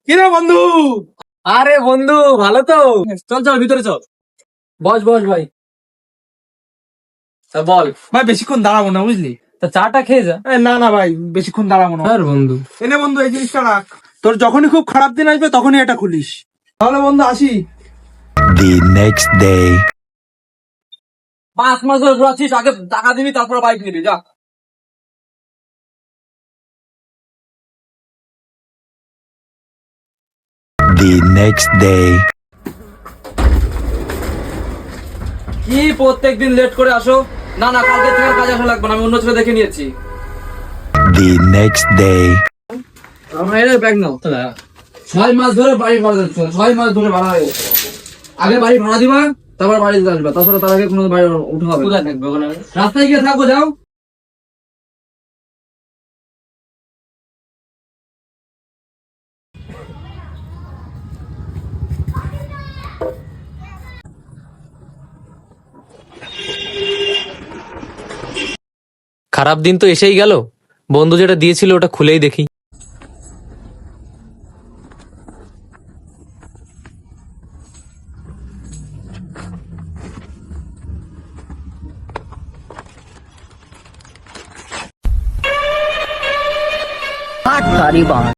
কিরে বন্ধু? আরে বন্ধু, ভালো তো? চল চল ভিতরে চল। বস বস ভাই। তা বল। ভাই বেশিক্ষণ দাঁড়াবো না, বুঝলি? তা চাটা খেয়ে যা। না না ভাই, বেশিক্ষণ দাঁড়াবো না। আর বন্ধু, এনে বন্ধু, এই জিনিসটা রাখ। তোর যখনই খুব খারাপ দিন আসবে তখনই এটা খুলিস। তাহলে বন্ধু আসি। The next day. 5 মাস ধরে ঘুরাচ্ছিস, আগে টাকা দিবি তারপর বাইক নিবি, যা। The next day. কি প্রত্যেকদিন লেট করে আসো? না না, কালকে থেকে আর কাজ আসা লাগবে না, আমি অন্য ছেলে দেখে নিয়েছি। The next day. আমার এর ব্যাগ নাও। 6 মাস ধরে বাড়ি ভাড়া দিচ্ছ, 6 মাস ধরে ভাড়া হয়ে গেছে। আগে বাড়ি ভাড়া দিবা, তারপর বাড়িতে আসবা, তাছাড়া তার আগে কোনো বাড়ি উঠে হবে। কোথায় থাকবে ওখানে? রাস্তায় গিয়ে থাকবো, যাও। খারাপ দিন তো এসেই গেল। বন্ধু যেটা দিয়েছিল ওটা খুলেই দেখি।